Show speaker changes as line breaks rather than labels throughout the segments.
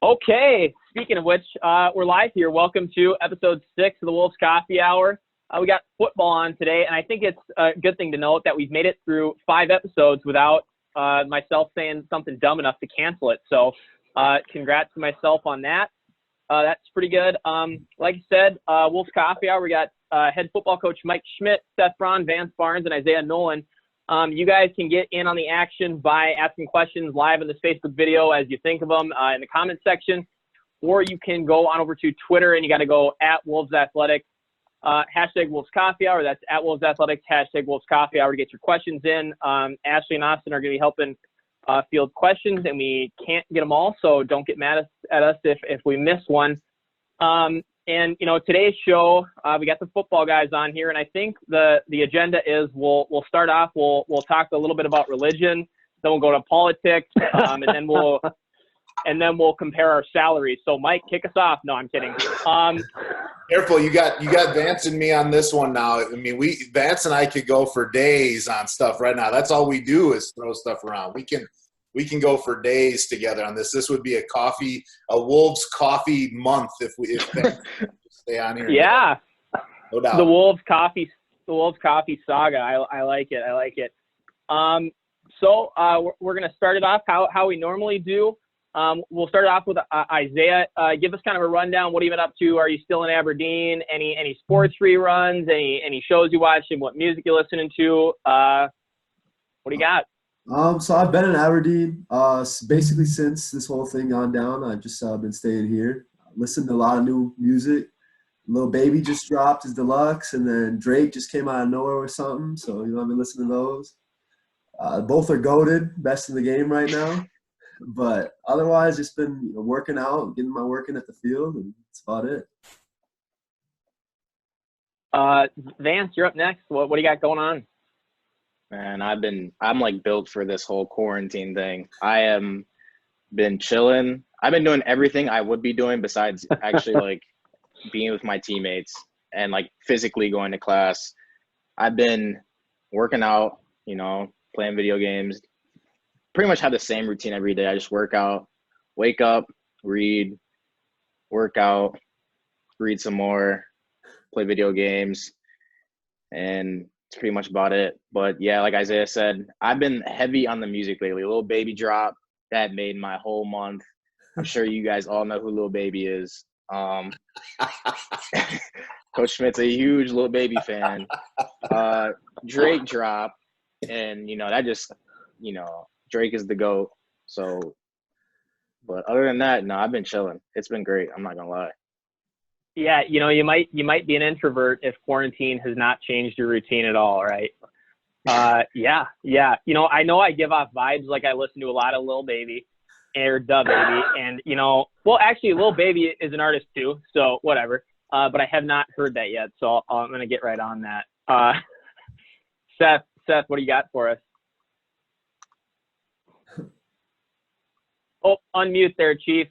Okay, speaking of which, we're live here. Welcome to episode 6 of the Wolves Coffee Hour. We got football on today, and I think it's a good thing to note that we've made it through 5 episodes without myself saying something dumb enough to cancel it. So congrats to myself on that. That's pretty good. Like I said, Wolves Coffee Hour, we got head football coach Mike Schmidt, Seth, Braun, Vance, Barnes, and Isaiah Nolan. You guys can get in on the action by asking questions live in this Facebook video as you think of them in the comment section, or you can go on over to Twitter and you got to go at Wolves Athletic, hashtag Wolves Coffee Hour. That's at Wolves Athletics, hashtag Wolves Coffee Hour to get your questions in. Ashley and Austin are going to be helping field questions, and we can't get them all, so don't get mad at us if we miss one. And, you know, today's show, we got the football guys on here, and I think the agenda is we'll start off, we'll talk a little bit about religion, then we'll go to politics, and then we'll compare our salaries. So, Mike, kick us off. No, I'm kidding.
Careful, you got Vance and me on this one now. I mean, Vance and I could go for days on stuff right now. That's all we do is throw stuff around. We can go for days together on this. This would be a Wolves coffee month if Vance stay on here.
Yeah,
no doubt.
The Wolves coffee saga. I like it. So we're gonna start it off how we normally do. We'll start it off with Isaiah. Give us kind of a rundown. What have you been up to? Are you still in Aberdeen? Any sports reruns? Any shows you watch? And what music you listening to? What do you got?
So I've been in Aberdeen basically since this whole thing gone down. I've just been staying here. Listened to a lot of new music. Lil Baby just dropped his deluxe, and then Drake just came out of nowhere with something. So, you know, I've been listening to those. Both are goated, best in the game right now. But otherwise, just been working out, getting my work in at the field, and that's about it.
Vance, you're up next. What do you got going on?
Man, I'm like built for this whole quarantine thing. I am been chilling. I've been doing everything I would be doing besides actually like being with my teammates and like physically going to class. I've been working out, playing video games. Pretty much have the same routine every day. I just work out, wake up, read, work out, read some more, play video games, and it's pretty much about it. But yeah, like Isaiah said, I've been heavy on the music lately. Lil Baby drop, that made my whole month. I'm sure you guys all know who Lil Baby is. Coach Schmidt's a huge Lil Baby fan. Drake drop, and that just, Drake is the GOAT. So, but other than that, no, I've been chilling. It's been great. I'm not gonna lie.
Yeah, you might be an introvert if quarantine has not changed your routine at all, right? Yeah. I know I give off vibes like I listen to a lot of Lil Baby or Da Baby, and well, actually, Lil Baby is an artist too, so whatever. But I have not heard that yet, so I'm gonna get right on that. Seth, what do you got for us? Oh, unmute there, Chief.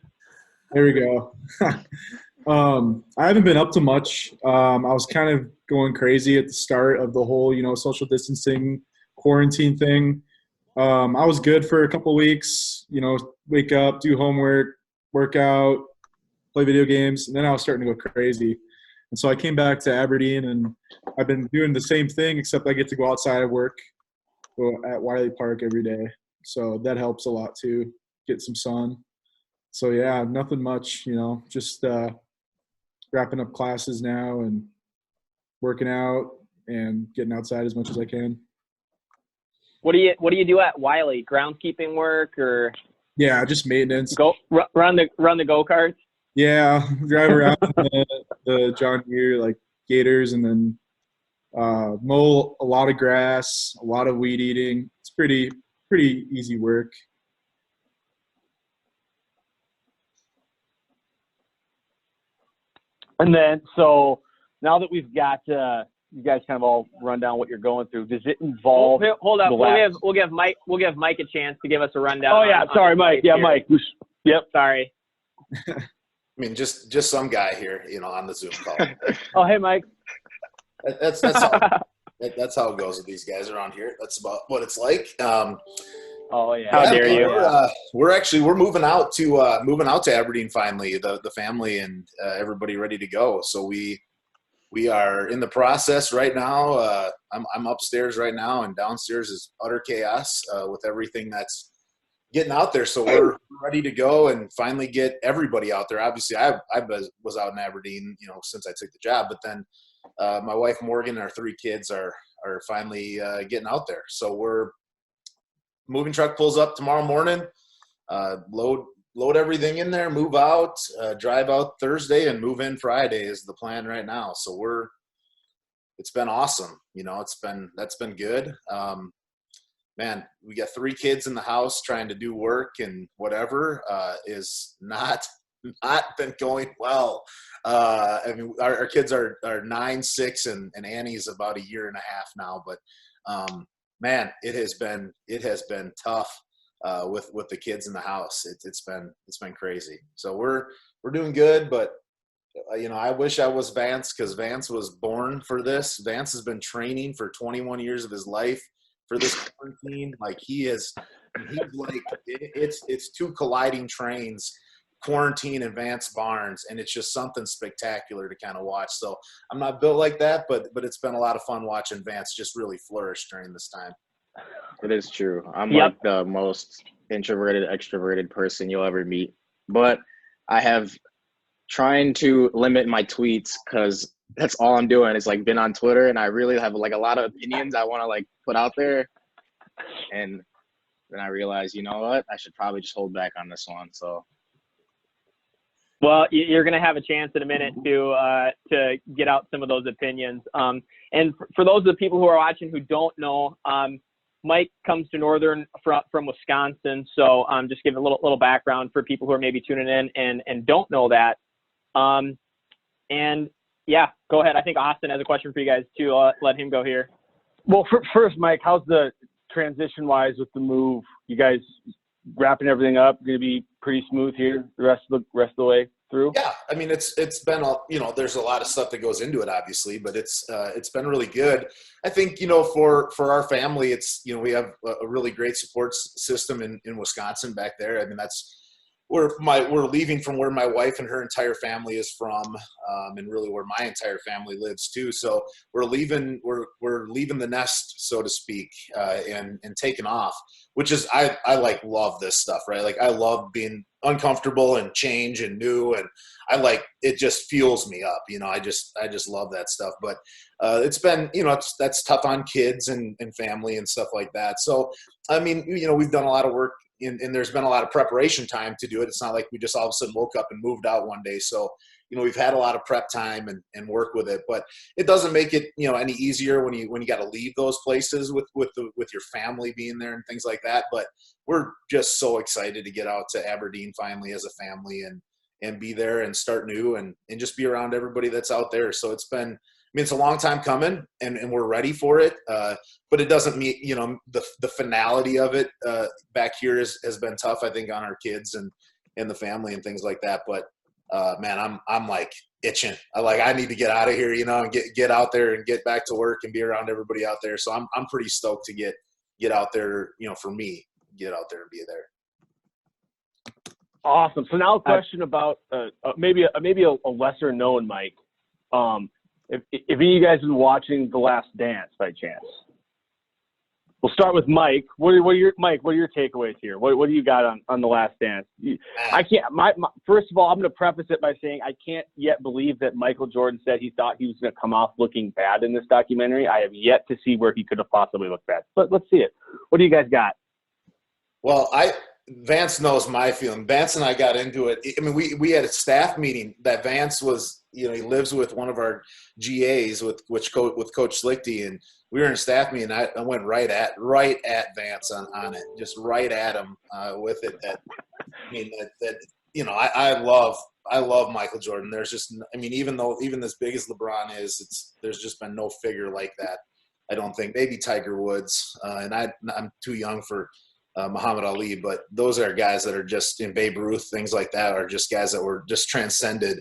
There we go. I haven't been up to much. I was kind of going crazy at the start of the whole, social distancing quarantine thing. I was good for a couple weeks, wake up, do homework, work out, play video games, and then I was starting to go crazy. And so I came back to Aberdeen, and I've been doing the same thing, except I get to go outside of work, go at Wiley Park every day. So that helps a lot too, get some sun. So yeah, nothing much, just wrapping up classes now and working out and getting outside as much as I can.
What do you do at Wiley? Groundskeeping work or?
Yeah, just maintenance.
Run the go-karts?
Yeah, drive around the John Deere, like gators, and then mow a lot of grass, a lot of weed eating. It's pretty easy work.
And then, so now that we've got you guys kind of all run down what you're going through, does it involve?
Hold up, we'll give Mike a chance to give us a rundown.
Oh yeah, sorry, Mike. Yeah, Mike. Yep,
sorry.
I mean, just some guy here, on the Zoom call.
Oh, hey, Mike.
That's how it goes with these guys around here. That's about what it's like.
Oh yeah.
How dare you.
We're moving out to Aberdeen finally, the family and everybody ready to go. So we are in the process right now. I'm upstairs right now, and downstairs is utter chaos with everything that's getting out there. So we're ready to go and finally get everybody out there. Obviously, I was out in Aberdeen, since I took the job, but then my wife Morgan and our 3 kids are finally getting out there. So we're moving truck pulls up tomorrow morning, load everything in there, move out, drive out Thursday, and move in Friday is the plan right now. So it's been awesome. That's been good. Man, we got 3 kids in the house trying to do work and whatever is not been going well. I mean, our kids are 9, 6, and Annie's about a year and a half now. But man, it has been tough with the kids in the house. It's been crazy. So we're doing good, but I wish I was Vance, because Vance was born for this. Vance has been training for 21 years of his life for this quarantine. Like he's like it's 2 colliding trains, quarantine and Vance Barnes, and it's just something spectacular to kind of watch. So I'm not built like that, but it's been a lot of fun watching Vance just really flourish during this time.
It is true. I'm like the most introverted, extroverted person you'll ever meet, but I have trying to limit my tweets, because that's all I'm doing is like been on Twitter, and I really have like a lot of opinions I want to like put out there. And then I realized, you know what, I should probably just hold back on this one. So,
well, you're going to have a chance in a minute to get out some of those opinions. And for those of the people who are watching who don't know, Mike comes to Northern from Wisconsin. So just give a little background for people who are maybe tuning in and don't know that. And yeah, go ahead. I think Austin has a question for you guys too. I'll let him go here.
Well, first, Mike, how's the transition-wise with the move? You guys wrapping everything up? Going to be pretty smooth here the rest of the way through?
Yeah, I mean it's been there's a lot of stuff that goes into it, obviously, but it's been really good. I think for our family, it's we have a really great support system in Wisconsin back there. I mean we're leaving from where my wife and her entire family is from, and really where my entire family lives too. So we're leaving the nest, so to speak, and taking off, which is I love this stuff, right? Like I love being uncomfortable and change and new, and it just fuels me up. I just love that stuff. But it's been that's tough on kids and family and stuff like that. So I mean we've done a lot of work. And there's been a lot of preparation time to do it. It's not like we just all of a sudden woke up and moved out one day. So, we've had a lot of prep time and work with it, but it doesn't make it, any easier when you got to leave those places with your family being there and things like that. But we're just so excited to get out to Aberdeen finally as a family and be there and start new and just be around everybody that's out there. So it's a long time coming, and we're ready for it. But it doesn't mean, the finality of it back here has been tough, I think, on our kids and the family and things like that. But man, I'm like itching. I need to get out of here, and get out there and get back to work and be around everybody out there. So I'm pretty stoked to get out there, for me, get out there and be there.
Awesome. So now a question about maybe a lesser known Mike. If any of you guys have been watching The Last Dance by chance, we'll start with Mike. What are your takeaways here? What do you got on The Last Dance? I can't. First of all, I'm going to preface it by saying I can't yet believe that Michael Jordan said he thought he was going to come off looking bad in this documentary. I have yet to see where he could have possibly looked bad. But let's see it. What do you guys got?
Well, Vance knows my feeling. Vance and I got into it. I mean, we had a staff meeting that Vance was, he lives with one of our GAs with Coach Slichty, and we were in a staff meeting. I went right at Vance on it, just right at him with it. I love Michael Jordan. There's just, even as big as LeBron is, there's just been no figure like that. I don't think. Maybe Tiger Woods, and I'm too young for Muhammad Ali, but those are guys that are just in Babe Ruth, things like that, are just guys that were just transcended,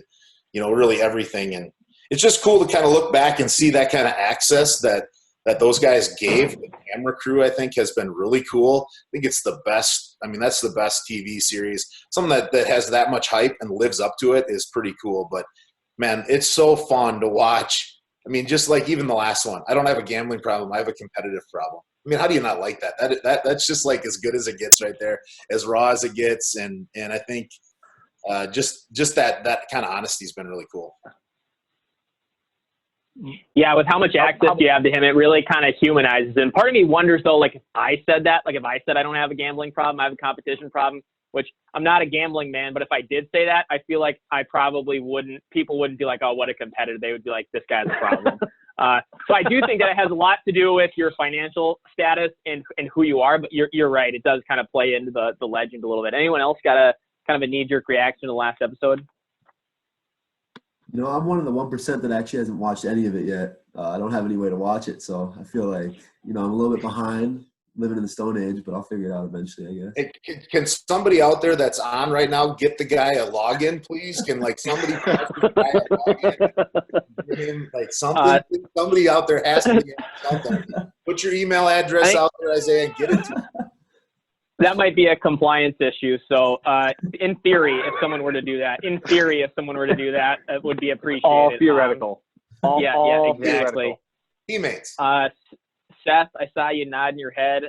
really everything. And it's just cool to kind of look back and see that kind of access that that those guys gave the camera crew, I think, has been really cool. I think it's the best. I mean, that's the best TV series. Something that has that much hype and lives up to it is pretty cool. But, man, it's so fun to watch. I mean, just like even the last one. I don't have a gambling problem. I have a competitive problem. I mean, how do you not like that? That's just like as good as it gets right there, as raw as it gets. And I think just that kind of honesty has been really cool.
Yeah, with how much access you have to him, it really kind of humanizes him. Part of me wonders, though, like if I said that, like if I said I don't have a gambling problem, I have a competition problem, which I'm not a gambling man, but if I did say that, I feel like I probably wouldn't, people wouldn't be like, oh, what a competitor. They would be like, this guy's a problem. So I do think that it has a lot to do with your financial status and who you are, but you're right. It does kind of play into the legend a little bit. Anyone else got a kind of a knee-jerk reaction to the last episode?
You know, I'm one of the 1% that actually hasn't watched any of it yet. I don't have any way to watch it, so I feel like, you know, I'm a little bit behind, living in the Stone Age, but I'll figure it out eventually, I guess.
Hey, can somebody out there that's on right now get the guy a login, please? Can, like, somebody pass the guy a login? Like, somebody out there has to be something. Put your email address out there, Isaiah, and get it to me.
That might be a compliance issue. So in theory, if someone were to do that, it would be appreciated.
All theoretical.
Yeah, exactly.
Teammates.
Seth, I saw you nodding your head.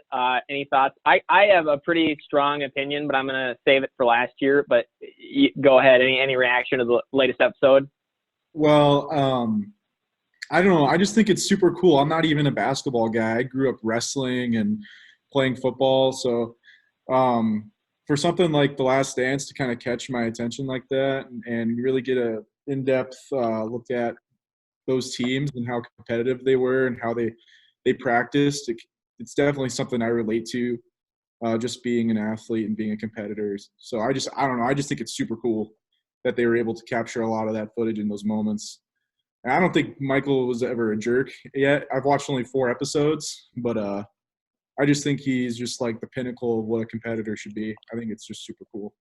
Any thoughts? I have a pretty strong opinion, but I'm going to save it for last year. But go ahead. Any reaction to the latest episode?
Well, I don't know. I just think it's super cool. I'm not even a basketball guy. I grew up wrestling and playing football. So for something like The Last Dance to kind of catch my attention like that and really get a in-depth look at those teams and how competitive they were and how they practiced, it's definitely something I relate to, just being an athlete and being a competitor. So I don't know. I just think it's super cool that they were able to capture a lot of that footage in those moments. And I don't think Michael was ever a jerk yet. I've watched only 4 episodes, but I just think he's just like the pinnacle of what a competitor should be. I think it's just super cool.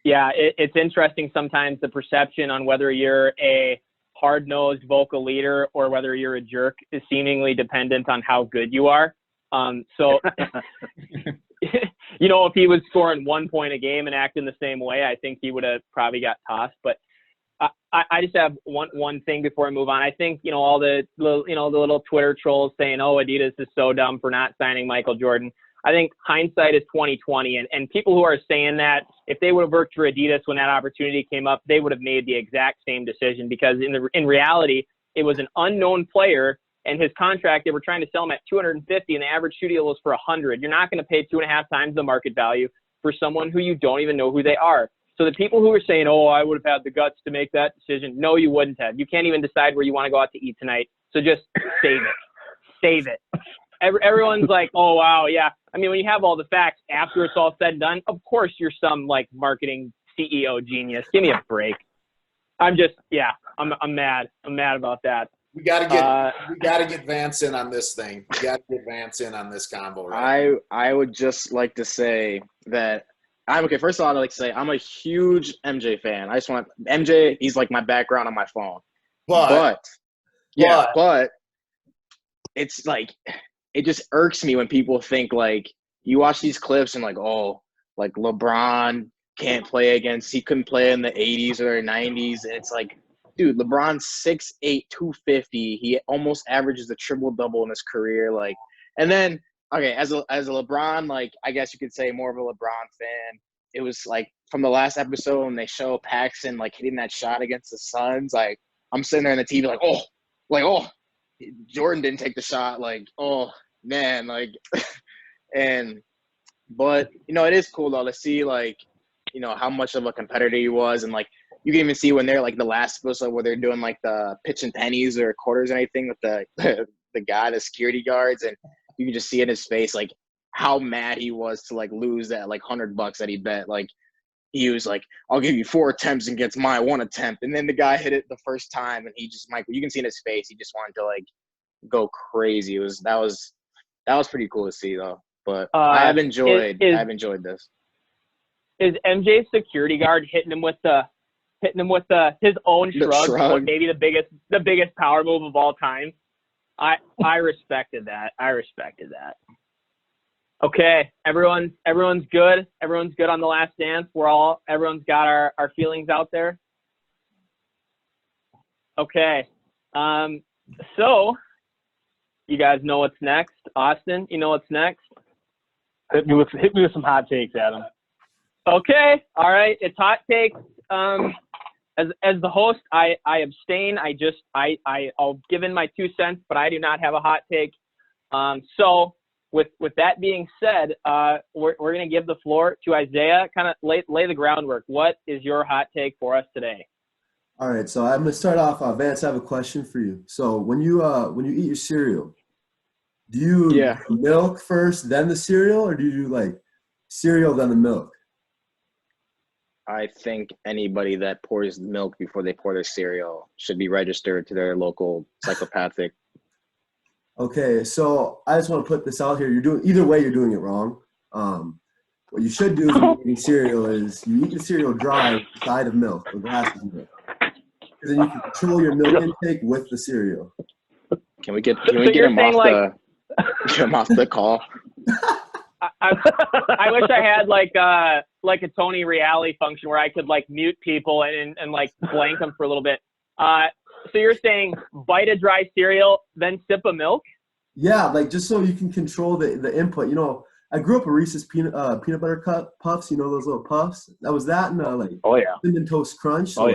Yeah, it's interesting sometimes the perception on whether you're a hard-nosed vocal leader or whether you're a jerk is seemingly dependent on how good you are. So, you know, if he was scoring 1 point a game and acting the same way, I think he would have probably got tossed. But I just have one thing before I move on. I think, you know, all the little Twitter trolls saying, oh, Adidas is so dumb for not signing Michael Jordan. I think hindsight is 20/20, and people who are saying that, if they would have worked for Adidas when that opportunity came up, they would have made the exact same decision, because in reality, it was an unknown player, and his contract, they were trying to sell him at $250, and the average shoe deal was for $100. You're not going to pay 2.5 times the market value for someone who you don't even know who they are. So the people who are saying, oh, I would have had the guts to make that decision, no, you wouldn't have. You can't even decide where you want to go out to eat tonight. So just save it. Save it. Everyone's like, oh, wow, yeah. I mean, when you have all the facts after it's all said and done, of course you're some, like, marketing CEO genius. Give me a break. I'm mad. I'm mad about that.
We gotta get Vance in on this thing. We gotta get Vance in on this combo. Right?
I would just like to say that first of all, I'd like to say I'm a huge MJ fan. I just want MJ. He's like my background on my phone. But it's like, it just irks me when people think, like, you watch these clips and like, oh, like LeBron he couldn't play in the 80s or 90s. And it's like, dude, LeBron's 6'8", 250. He almost averages a triple-double in his career. Like, and then, okay, as a LeBron, like, I guess you could say more of a LeBron fan, it was like from the last episode when they show Paxson, like, hitting that shot against the Suns, like, I'm sitting there on the TV like, Jordan didn't take the shot. Like, oh, man, like, but, you know, it is cool, though, to see, like, you know, how much of a competitor he was. And, like, you can even see when they're, like, the last episode where they're doing, like, the pitching pennies or quarters or anything with the the security guards. And you can just see in his face, like, how mad he was to, like, lose that, like, $100 that he bet. Like, he was like, I'll give you 4 attempts and gets my 1 attempt. And then the guy hit it the first time, and he just, Michael, you can see in his face, he just wanted to, like, go crazy. That was pretty cool to see, though. But I've enjoyed this.
Is MJ's security guard hitting him with the hitting him with his own
The
shrug,
shrug.
maybe the biggest power move of all time. I respected that. Okay, everyone's good. Everyone's good on The Last Dance. Everyone's got our feelings out there. Okay, so you guys know what's next. Austin, you know what's next.
Hit me with some hot takes, Adam.
Okay, all right. It's hot takes. As the host, I abstain. I'll give in my 2 cents, but I do not have a hot take. So with that being said, we're going to give the floor to Isaiah. Kind of lay the groundwork. What is your hot take for us today?
All right, so I'm gonna start off. Vance, I have a question for you. So when you eat your cereal, do you do milk first, then the cereal, or do you do like cereal then the milk?
I think anybody that pours milk before they pour their cereal should be registered to their local psychopathic.
Okay, so I just want to put this out here. Either way, you're doing it wrong. What you should do when you're eating cereal is you eat the cereal dry with a side of milk or glass of milk. Because then you can control your milk intake with the cereal.
Can we get him off the call?
I wish I had like a Tony Reale function where I could like mute people and like blank them for a little bit. So you're saying bite a dry cereal, then sip a milk?
Yeah, like just so you can control the input. You know, I grew up with Reese's peanut butter puffs. You know those little puffs. That was that and like Cinnamon Toast Crunch. So,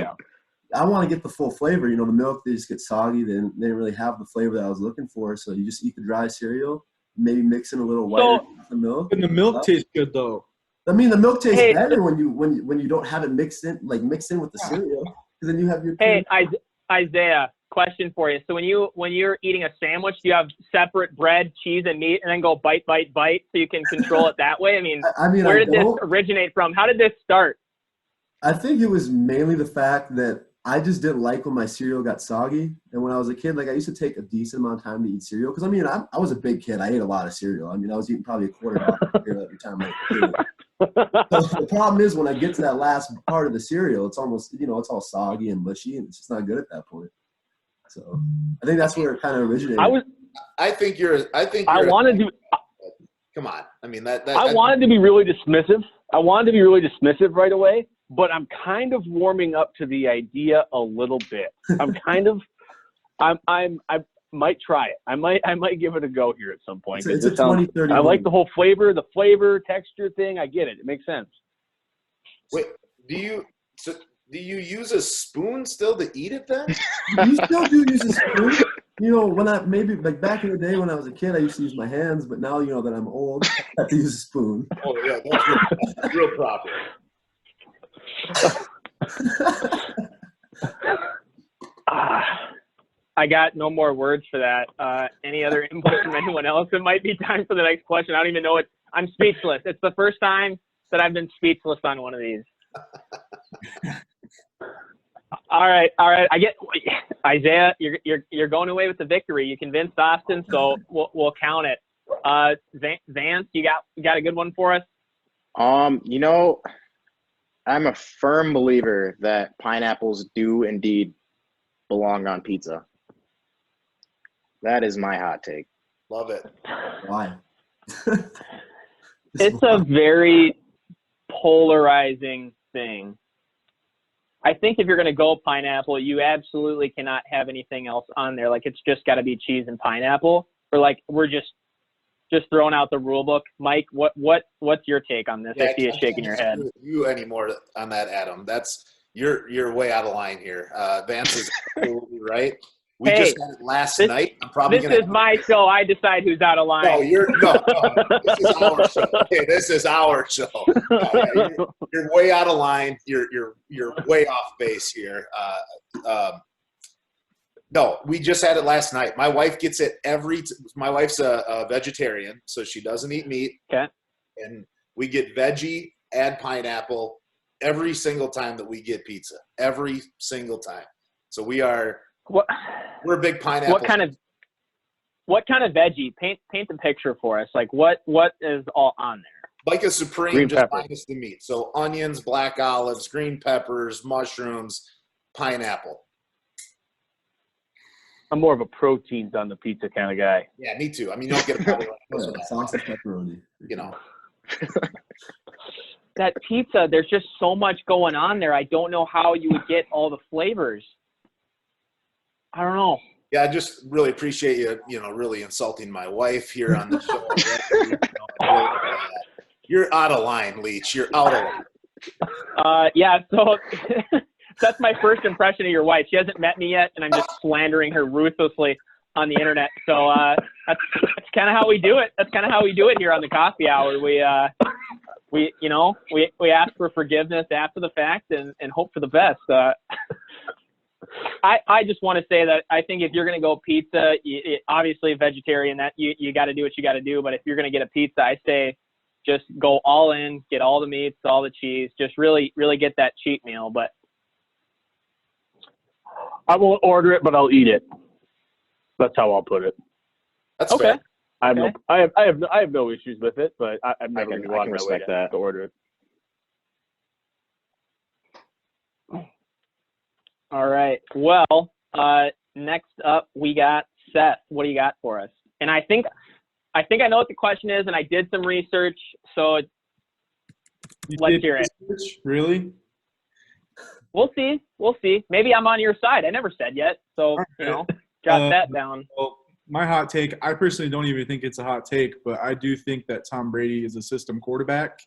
I want to get the full flavor. You know, the milk, they just get soggy. They didn't really have the flavor that I was looking for. So you just eat the dry cereal, maybe mix in a little white milk.
And the milk tastes good though.
I mean, the milk tastes better when you don't have it mixed in with the cereal. Because then you have your.
Hey, Isaiah, question for you. So when you're eating a sandwich, do you have separate bread, cheese, and meat, and then go bite, so you can control it that way? I mean where did this originate from? How did this start?
I think it was mainly the fact that I just didn't like when my cereal got soggy. And when I was a kid, like I used to take a decent amount of time to eat cereal. Because, I mean, I was a big kid. I ate a lot of cereal. I mean, I was eating probably a quarter box of cereal every time I ate it. So the problem is when I get to that last part of the cereal, it's almost, it's all soggy and mushy, and it's just not good at that point. So I think that's where it kind of originated.
I think you're come on. I mean,
I wanted to be really dismissive. Right away. But I'm kind of warming up to the idea a little bit. I might try it. I might give it a go here at some point.
It's a 20-30.
I like the whole flavor texture thing. I get it. It makes sense.
Wait, do you use a spoon still to eat it then?
You still do use a spoon. You know, when back in the day when I was a kid, I used to use my hands, but now that I'm old, I have to use a spoon.
Oh yeah, that's real proper.
I got no more words for that. Any other input from anyone else? It might be time for the next question. I don't even know it. I'm speechless. It's the first time that I've been speechless on one of these. All right. I get Isaiah. You're going away with the victory. You convinced Austin, so we'll count it. Vance, you got a good one for us?
I'm a firm believer that pineapples do indeed belong on pizza. That is my hot take.
Love it.
Why?
It's a very polarizing thing. I think if you're going to go pineapple, you absolutely cannot have anything else on there. Like, it's just got to be cheese and pineapple. Or like, we're just throwing out the rule book. Mike, what's your take on this?
Yeah,
I see you shaking your head.
You anymore on that, Adam? That's you're way out of line here. Vance is absolutely right. We just had it last night.
This is my show. I decide who's out of line.
No, this is our show. Okay, this is our show. You're way out of line. You're way off base here. No, we just had it last night. My wife gets it my wife's a vegetarian, so she doesn't eat meat.
Okay.
And we get veggie, add pineapple every single time that we get pizza. Every single time. So we're a big pineapple.
What kind of veggie? Paint the picture for us. Like what is all on there?
Like a Supreme,
Green
just
pepper.
minus the meat. So onions, black olives, green peppers, mushrooms, pineapple.
I'm more of a proteins on the pizza kind of guy.
Yeah, me too. I mean, you don't get a pepperoni
Yeah,
with that,
sausage pepperoni.
you know.
That pizza, there's just so much going on there. I don't know how you would get all the flavors. I don't know.
Yeah, I just really appreciate you, really insulting my wife here on the show. You're out of line, Leach. You're out of line.
Yeah, so that's my first impression of your wife. She hasn't met me yet, and I'm just slandering her ruthlessly on the internet. So that's kind of how we do it. That's kind of how we do it here on the Coffee Hour. We ask for forgiveness after the fact and hope for the best. I just want to say that I think if you're going to go pizza, obviously vegetarian, that you got to do what you got to do. But if you're going to get a pizza, I say just go all in, get all the meats, all the cheese, just really, really get that cheat meal. But
I won't order it, but I'll eat it. That's how I'll put it.
That's
okay.
fair.
I have no issues with it, but I'm never going to go out of my way to order it.
All right. Well, next up we got Seth. What do you got for us? And I think I know what the question is, and I did some research, so let's hear it.
Really?
We'll see. We'll see. Maybe I'm on your side. I never said yet, so jot that down.
Well, my hot take, I personally don't even think it's a hot take, but I do think that Tom Brady is a system quarterback.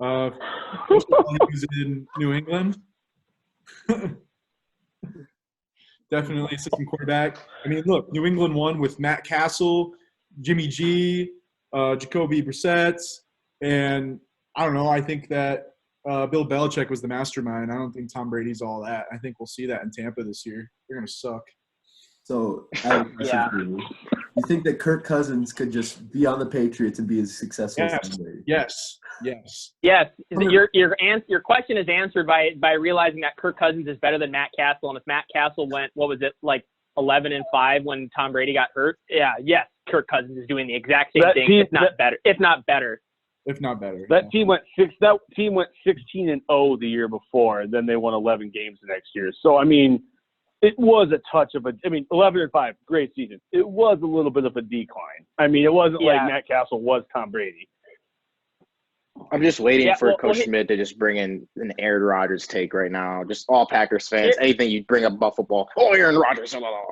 He's in New England. Definitely a system quarterback. I mean, look, New England won with Matt Castle, Jimmy G, Jacoby Brissett, and I don't know. I think that Bill Belichick was the mastermind. I don't think Tom Brady's all that. I think we'll see that in Tampa this year. They're going to suck.
So I have a question for you. You think that Kirk Cousins could just be on the Patriots and be as successful as Tom Brady?
Yes.
Yes. Your question is answered by realizing that Kirk Cousins is better than Matt Castle, and if Matt Castle went, what was it, like 11-5 when Tom Brady got hurt? Yeah. Yes. Kirk Cousins is doing the exact same thing, if not better.
That team went 16-0 the year before, and then they won 11 games the next year. So I mean, it was a touch of 11-5, great season. It was a little bit of a decline. I mean, it wasn't like Matt Castle was Tom Brady.
I'm just waiting for Coach Schmidt to just bring in an Aaron Rodgers take right now. Just all Packers fans, anything you bring up about football. Oh, Aaron Rodgers. Blah, blah, blah.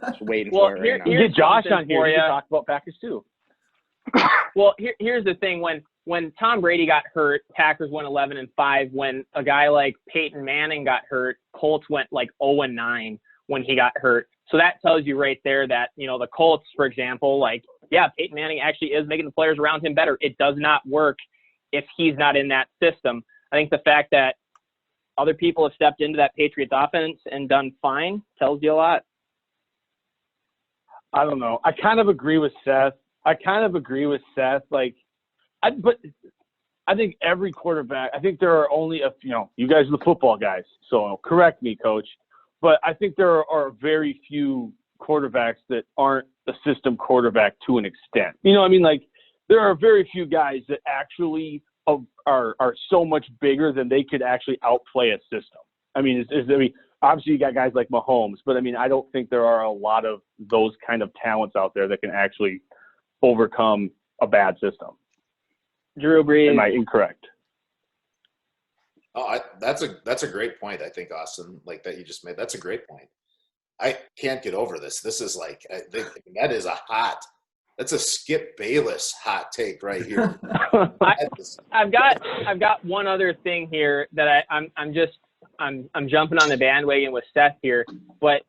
Just waiting for it right now.
Get Josh on here. He can talk about Packers too.
Well, here's the thing. When Tom Brady got hurt, Packers went 11-5. When a guy like Peyton Manning got hurt, Colts went like 0-9 when he got hurt. So that tells you right there that, the Colts, for example, Peyton Manning actually is making the players around him better. It does not work if he's not in that system. I think the fact that other people have stepped into that Patriots offense and done fine tells you a lot.
I don't know. I kind of agree with Seth. But I think every quarterback, I think there are only you guys are the football guys, so correct me, Coach. But I think there are very few quarterbacks that aren't a system quarterback to an extent. You know what I mean? Like, there are very few guys that actually are so much bigger than they could actually outplay a system. I mean, obviously you got guys like Mahomes, but I don't think there are a lot of those kind of talents out there that can actually overcome a bad system.
Drew Brees.
Am I incorrect?
Oh, that's a great point. I think, Austin, like that you just made. That's a great point. I can't get over this. This is that's a Skip Bayless hot take right here.
I've got one other thing here that I'm jumping on the bandwagon with Seth here, but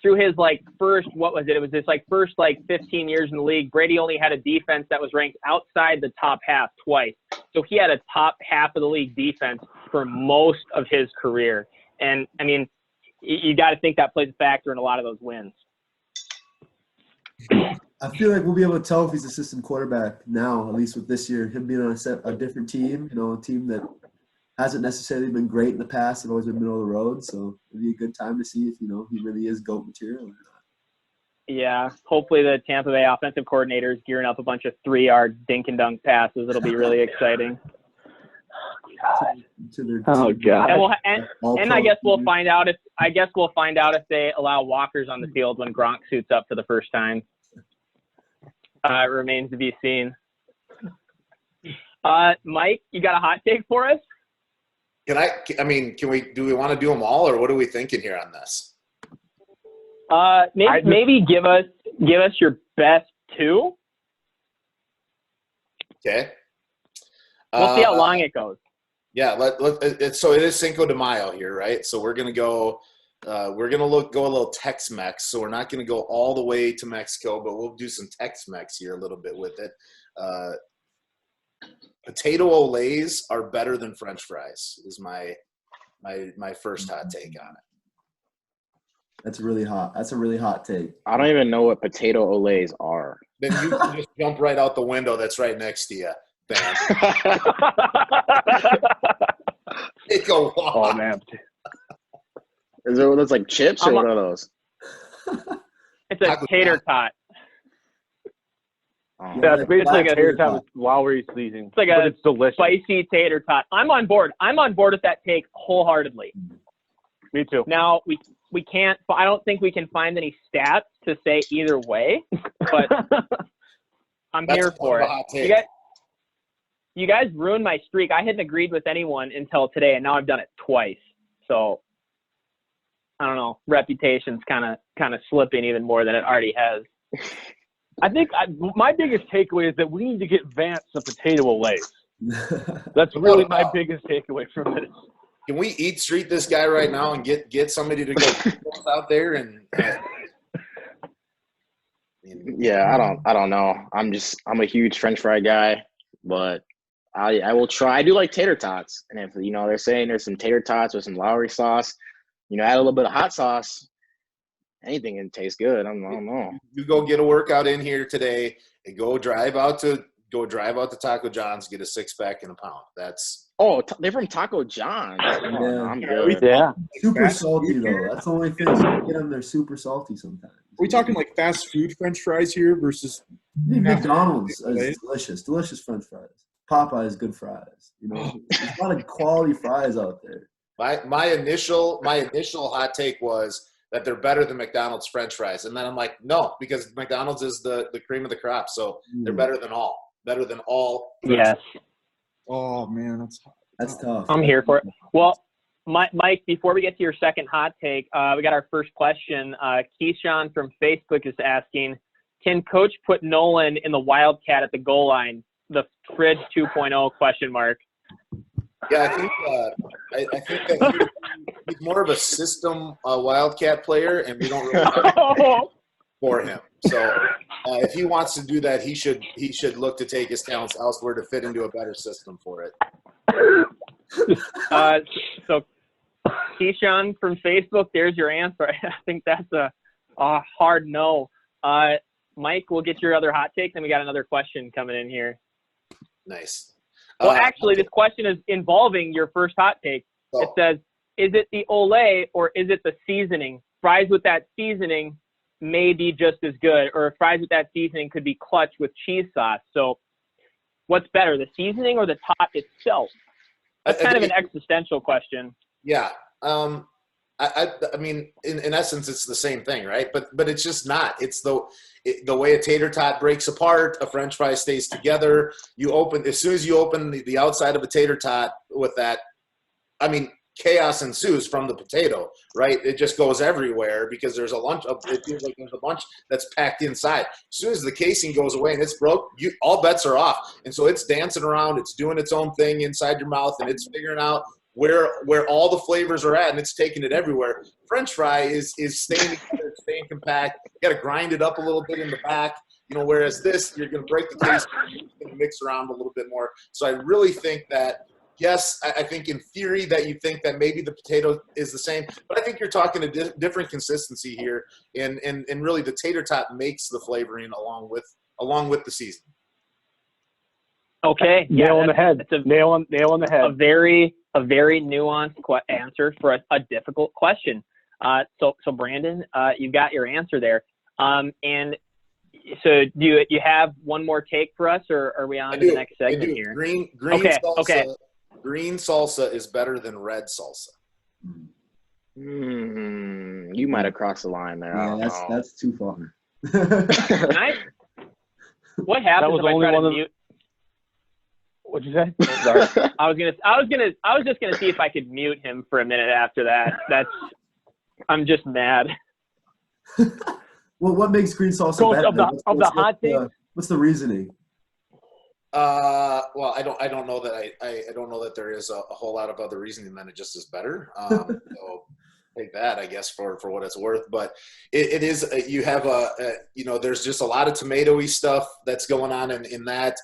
through his first 15 years in the league, Brady only had a defense that was ranked outside the top half twice. So he had a top half of the league defense for most of his career. And you got to think that plays a factor in a lot of those wins.
I feel like we'll be able to tell if he's a system quarterback now, at least with this year, him being on a different team, a team that hasn't necessarily been great in the past. They've always been middle of the road. So it'd be a good time to see if, he really is GOAT material or not.
Yeah, hopefully the Tampa Bay offensive coordinator is gearing up a bunch of 3-yard dink and dunk passes. It'll be really exciting.
Oh God!
And I guess we'll find out if they allow walkers on the field when Gronk suits up for the first time. It remains to be seen. Mike, you got a hot take for us?
Do we want to do them all, or what are we thinking here on this?
Maybe give us your best 2.
Okay.
We'll see how long it goes.
Yeah, so it is Cinco de Mayo here, right? So we're gonna go. Go a little Tex-Mex. So we're not gonna go all the way to Mexico, but we'll do some Tex-Mex here a little bit with it. Potato olays are better than French fries. Is my first hot take on it.
That's a really hot take.
I don't even know what potato olays are.
Then you can just jump right out the window that's right next to you. Take a walk.
Oh man.
Is there those like chips or what are those?
It's a tater tot.
Oh. Yeah, it's basically like a tater tot with Lowry seasoning.
It's like it's delicious. Spicy tater tot. I'm on board with that take wholeheartedly.
Me too.
Now we can't. I don't think we can find any stats to say either way, but I'm here for it. You guys ruined my streak. I hadn't agreed with anyone until today, and now I've done it twice. So I don't know. Reputation's kind of slipping even more than it already has.
I think my biggest takeaway is that we need to get Vance some potato olays. That's really my biggest takeaway from this.
Can we eat street this guy right now and get somebody to go out there and?
Yeah, I don't know. I'm a huge French fry guy, but I will try. I do like tater tots, and if they're saying there's some tater tots with some Lowry sauce, add a little bit of hot sauce, anything can taste good. I don't know.
You go get a workout in here today and go drive out to Taco John's, get a 6-pack and a pound. That's
they're from Taco John's.
Yeah.
I'm good.
Yeah,
super salty though. That's the only thing. You get them, they're super salty sometimes.
Are we talking like fast food French fries here versus
McDonald's is delicious French fries. Popeye's good fries. There's a lot of quality fries out there.
My initial hot take was that they're better than McDonald's French fries, and then I'm like, no, because McDonald's is the cream of the crop, so they're better than all.
Yes.
Oh man,
that's tough.
I'm here for it. Well, Mike, before we get to your second hot take, we got our first question. Keyshawn from Facebook is asking, can Coach put Nolan in the Wildcat at the goal line? The Fridge 2.0 question mark.
Yeah, I think that he's more of a system Wildcat player, and we don't really have for him. So if he wants to do that, he should look to take his talents elsewhere to fit into a better system for it.
So Keyshawn from Facebook, there's your answer. I think that's a hard no. Mike, we'll get your other hot take, then we got another question coming in here.
Nice.
Well, actually, this question is involving your first hot take. It says, is it the Olay or is it the seasoning? Fries with that seasoning may be just as good, or fries with that seasoning could be clutch with cheese sauce. So what's better, the seasoning or the tot itself? That's kind of an existential question.
Yeah. I mean, in essence, it's the same thing, right? But it's just not. It's the way a tater tot breaks apart, a French fry stays together. As soon as you open the outside of a tater tot with that, I mean, chaos ensues from the potato, right? It just goes everywhere because there's it feels like there's a bunch that's packed inside. As soon as the casing goes away and it's broke, all bets are off. And so it's dancing around, it's doing its own thing inside your mouth, and it's figuring out where all the flavors are at, and it's taking it everywhere. French fry is staying together, staying compact. You got to grind it up a little bit in the back, whereas this, you're going to break the case, you're going to mix around a little bit more. So I really think that, yes, I think in theory that you think that maybe the potato is the same, but I think you're talking a different consistency here, and really the tater tot makes the flavoring along with the seasoning.
Okay, nail on the head. It's nail on the head.
A very nuanced answer for a difficult question. So Brandon, you've got your answer there. And so do you have one more take for us, or are we on to the next segment here?
Green
Okay,
salsa.
okay.
Green salsa is better than red salsa.
You might have crossed the line there.
Yeah, that's too far.
What happens if I try to mute?
What'd you say?
Sorry. I was just gonna see if I could mute him for a minute after that. I'm just mad.
Well, what makes green salsa
Coach,
better?
of the hot take?
What's the reasoning?
Well, I don't know that I don't know that there is a whole lot of other reasoning than it just is better. So take that, I guess, for what it's worth. But it is, you have there's just a lot of tomatoey stuff that's going on in that,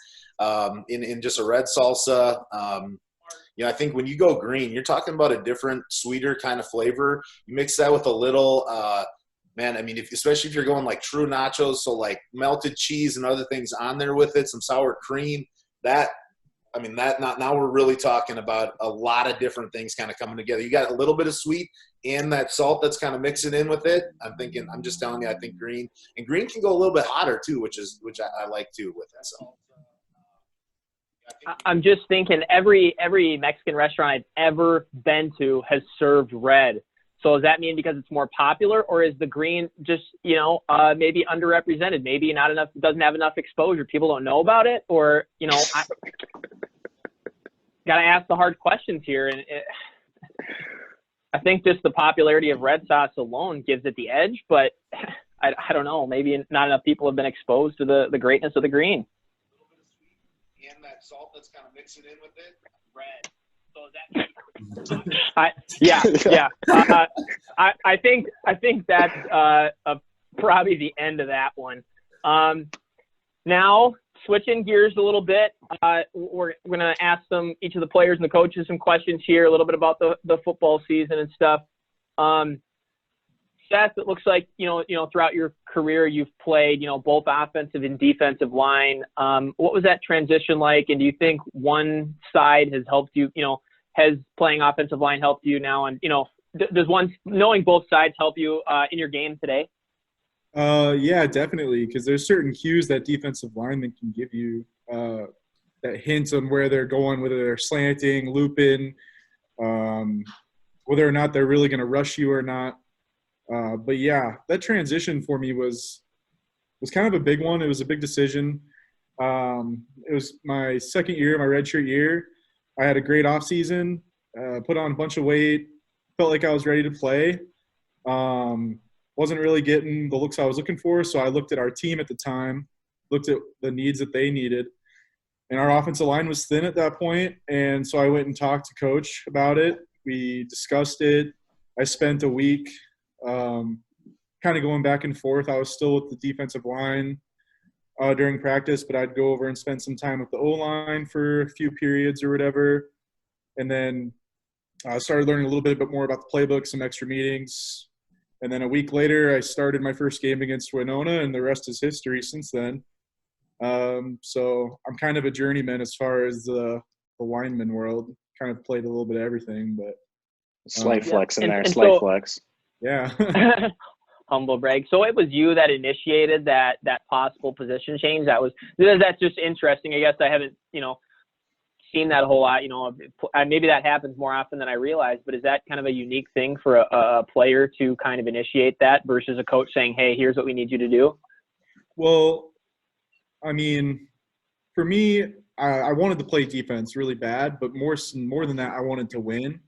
in just a red salsa. I think when you go green, you're talking about a different, sweeter kind of flavor. You mix that with a little, especially if you're going like true nachos, so like melted cheese and other things on there with it, some sour cream, now we're really talking about a lot of different things kind of coming together. You got a little bit of sweet and that salt that's kind of mixing in with it. I'm just telling you, I think green can go a little bit hotter too, which I like too with it. So.
I'm just thinking every Mexican restaurant I've ever been to has served red. So does that mean because it's more popular, or is the green just, maybe underrepresented? Maybe not enough, doesn't have enough exposure. People don't know about it, or, got to ask the hard questions here. And I think just the popularity of red sauce alone gives it the edge, but I don't know. Maybe not enough people have been exposed to the greatness of the green.
And that salt that's kind of mixing in with it,
red. So I think that's probably the end of that one. Now switching gears a little bit, we're going to ask each of the players and the coaches some questions here, a little bit about the football season and stuff. Seth, it looks like throughout your career you've played both offensive and defensive line. What was that transition like? And do you think one side has helped you? Has playing offensive line helped you now? And does knowing both sides help you in your game today?
Yeah, definitely. Because there's certain cues that defensive linemen can give you that hints on where they're going, whether they're slanting, looping, whether or not they're really going to rush you or not. But yeah, that transition for me was kind of a big one. It was a big decision. It was my second year, my redshirt year. I had a great off season, put on a bunch of weight, felt like I was ready to play. Wasn't really getting the looks I was looking for. So I looked at our team at the time, looked at the needs that they needed, and our offensive line was thin at that point. And so I went and talked to coach about it. We discussed it. I spent a week kind of going back and forth. I was still with the defensive line during practice, but I'd go over and spend some time with the O-line for a few periods or whatever. And then I started learning a little bit more about the playbook, some extra meetings. And then a week later, I started my first game against Winona, and the rest is history since then. So I'm kind of a journeyman as far as the lineman world. Kind of played a little bit of everything, but
slight flex in there,
and
slight
so,
flex.
Yeah.
Humble brag. So it was you that initiated that possible position change. That's just interesting. I guess I haven't seen that a whole lot. Maybe that happens more often than I realize. But is that kind of a unique thing for a player to kind of initiate that versus a coach saying, "Hey, here's what we need you to do"?
Well, I mean, for me, I wanted to play defense really bad, but more than that, I wanted to win.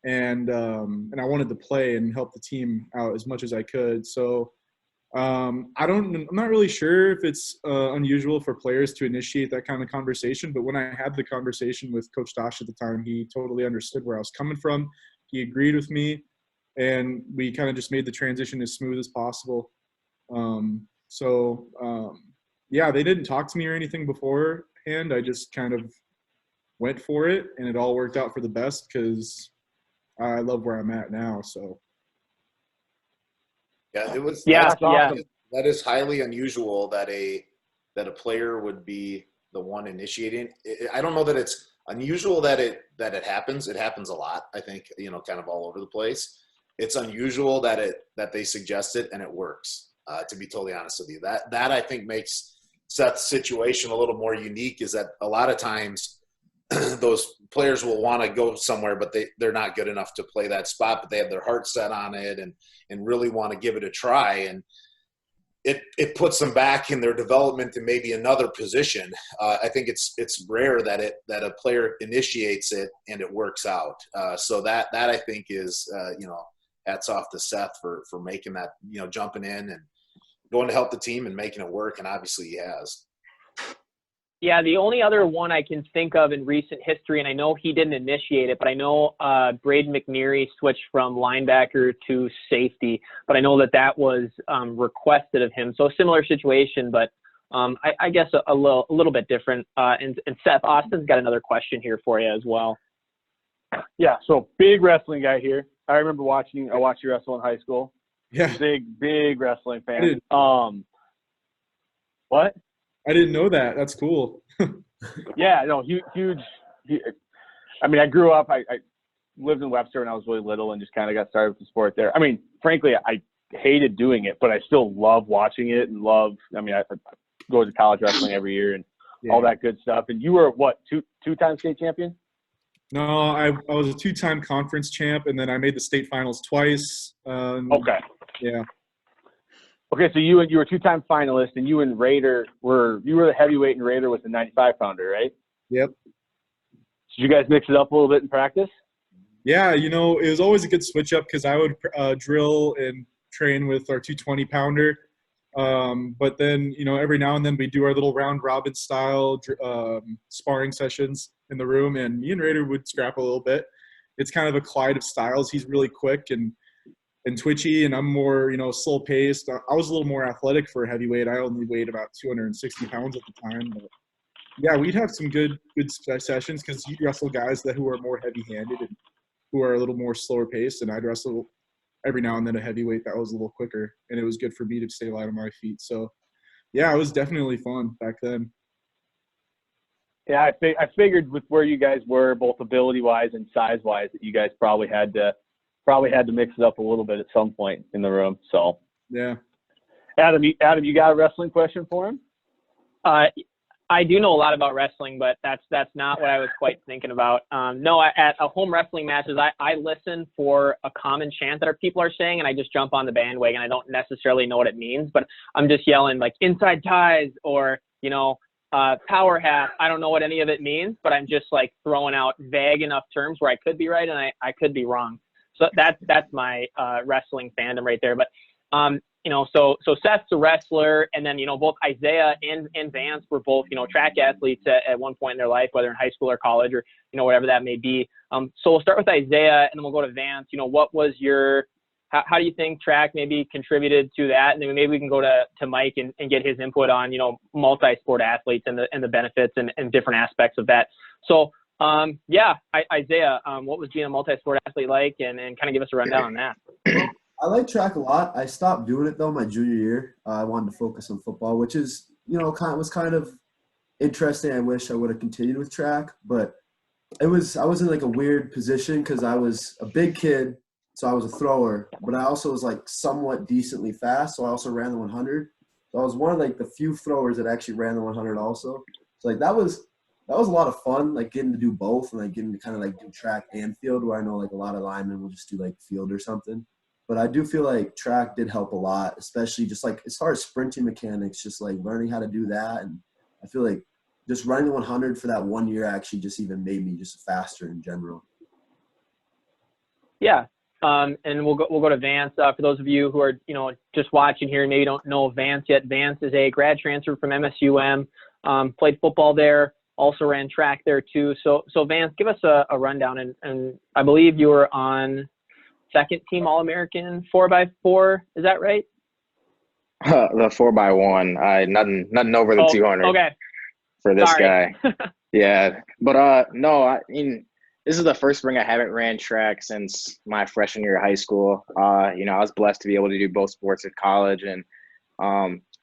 And I wanted to play and help the team out as much as I could. So I'm not really sure if it's unusual for players to initiate that kind of conversation. But when I had the conversation with Coach Dosh at the time, he totally understood where I was coming from. He agreed with me, and we kind of just made the transition as smooth as possible. Yeah, they didn't talk to me or anything beforehand. I just kind of went for it, and it all worked out for the best because I love where I'm at now. So
yeah, it was.
That's
awesome. That is highly unusual that a player would be the one initiating. I don't know that it's unusual that it happens. It happens a lot. I think kind of all over the place. It's unusual that they suggest it and it works. to be totally honest with you. That I think makes Seth's situation a little more unique, is that a lot of times those players will want to go somewhere, but they're not good enough to play that spot, but they have their heart set on it and really want to give it a try. And it puts them back in their development in maybe another position. I think it's rare that a player initiates it and it works out. So that I think is, hats off to Seth for making that, jumping in and going to help the team and making it work. And obviously he has.
Yeah, the only other one I can think of in recent history, and I know he didn't initiate it, but I know Braden McNeary switched from linebacker to safety, but I know that was requested of him. So a similar situation, but I guess a little bit different. And Seth, Austin's got another question here for you as well.
Yeah, so big wrestling guy here. I remember I watched you wrestle in high school.
Yeah.
Big wrestling fan.
I did.
What?
I didn't know that. That's cool.
Yeah, no, huge. I mean, I grew up. I lived in Webster when I was really little, and just kind of got started with the sport there. I mean, frankly, I hated doing it, but I still love watching it and love. I mean, I go to college wrestling every year and all that good stuff. And you were what, two-time state champion?
No, I was a 2-time conference champ, and then I made the state finals twice.
Okay.
Yeah.
Okay, so you were 2-time finalist, and you and Raider were the heavyweight, and Raider was the 95-pounder, right?
Yep.
Did you guys mix it up a little bit in practice?
Yeah, it was always a good switch up because I would drill and train with our 220-pounder. But then, every now and then we do our little round robin style sparring sessions in the room, and me and Raider would scrap a little bit. It's kind of a collide of styles. He's really quick and twitchy, and I'm more, slow paced. I was a little more athletic for a heavyweight. I only weighed about 260 pounds at the time. But yeah, we'd have some good sessions because you'd wrestle guys who are more heavy handed and who are a little more slower paced, and I'd wrestle every now and then a heavyweight that was a little quicker, and it was good for me to stay light on my feet. So yeah, it was definitely fun back then.
Yeah, I figured with where you guys were, both ability-wise and size-wise, that you guys probably had to mix it up a little bit at some point in the room. So
yeah,
Adam, you got a wrestling question for him?
I do know a lot about wrestling, but that's not what I was quite thinking about. No, at a home wrestling matches, I listen for a common chant that our people are saying, and I just jump on the bandwagon. I don't necessarily know what it means, but I'm just yelling like inside ties or, power half. I don't know what any of it means, but I'm just like throwing out vague enough terms where I could be right and I could be wrong. So that's my wrestling fandom right there. But so Seth's a wrestler, and then both Isaiah and Vance were both track athletes at one point in their life, whether in high school or college or whatever that may be. So we'll start with Isaiah, and then we'll go to Vance. What was how do you think track maybe contributed to that? And then maybe we can go to Mike and get his input on multi-sport athletes and the benefits and different aspects of that. So Isaiah, what was being a multi-sport athlete like, and kind of give us a rundown on that.
I like track a lot. I stopped doing it though my junior year. I wanted to focus on football, which is was kind of interesting. I wish I would have continued with track, but I was in like a weird position because I was a big kid, so I was a thrower, but I also was like somewhat decently fast, so I also ran the 100. So I was one of like the few throwers that actually ran the 100 also. So like that was a lot of fun, like getting to do both and like getting to kind of like do track and field, where I know like a lot of linemen will just do like field or something. But I do feel like track did help a lot, especially just like as far as sprinting mechanics, just like learning how to do that. And I feel like just running the 100 for that 1 year actually just even made me just faster in general.
Yeah. And we'll go to Vance. For those of you who are, just watching here and maybe don't know Vance yet, Vance is a grad transfer from MSUM, played football there, also ran track there too. So Vance, give us a rundown. And I believe you were on second team All-American 4x4. Is that right?
The 4x1. Nothing over the 200.
Okay.
For this
Sorry.
guy. Yeah. But no, I mean, this is the first spring I haven't ran track since my freshman year of high school. I was blessed to be able to do both sports at college, and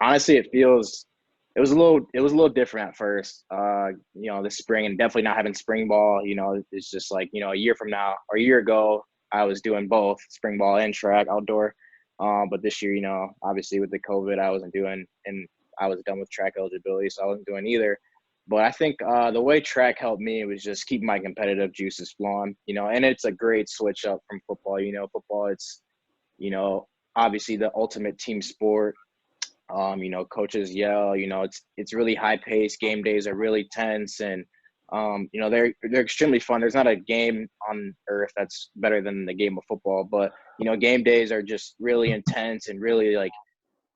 honestly, it was a little different at first. This spring, and definitely not having spring ball. It's just like a year from now or a year ago, I was doing both spring ball and track outdoor. But this year, obviously with the COVID, I wasn't doing, and I was done with track eligibility, so I wasn't doing either. But I think the way track helped me was just keep my competitive juices flowing, and it's a great switch up from football. Football, it's, obviously the ultimate team sport. Coaches yell, it's really high paced. Game days are really tense, and they're extremely fun. There's not a game on earth that's better than the game of football, but game days are just really intense and really like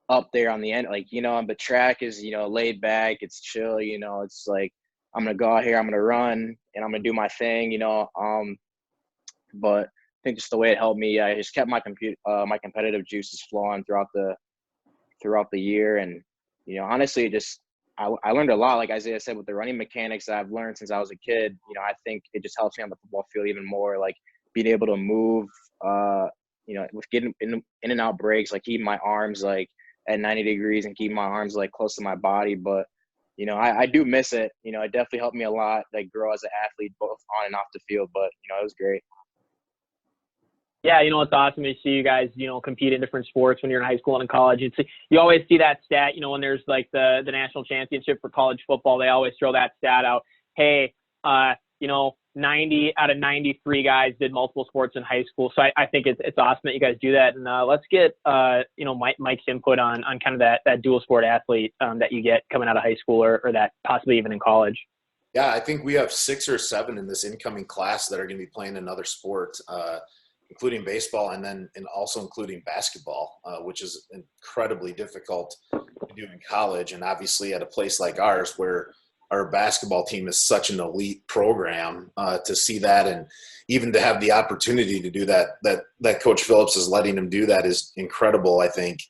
up there on the end. Like, but track is, laid back, it's chill, it's like, I'm going to go out here, I'm going to run and I'm going to do my thing, but I think just the way it helped me, I just kept my competitive juices flowing throughout the year. And, honestly, I learned a lot, like Isaiah said, with the running mechanics that I've learned since I was a kid. I think it just helps me on the football field even more, like being able to move, with getting in and out breaks, like keeping my arms like at 90 degrees and keeping my arms like close to my body. But, I do miss it. It definitely helped me a lot, like grow as an athlete, both on and off the field. But, it was great.
Yeah, it's awesome to see you guys, compete in different sports when you're in high school and in college. You always see that stat, when there's like the national championship for college football, they always throw that stat out. Hey, 90 out of 93 guys did multiple sports in high school. So I think it's awesome that you guys do that. And let's get, Mike's input on kind of that dual sport athlete that you get coming out of high school or that possibly even in college.
Yeah, I think we have 6 or 7 in this incoming class that are going to be playing another sport, including baseball and also including basketball, which is incredibly difficult to do in college. And obviously at a place like ours where our basketball team is such an elite program, to see that and even to have the opportunity to do that Coach Phillips is letting him do that is incredible, I think.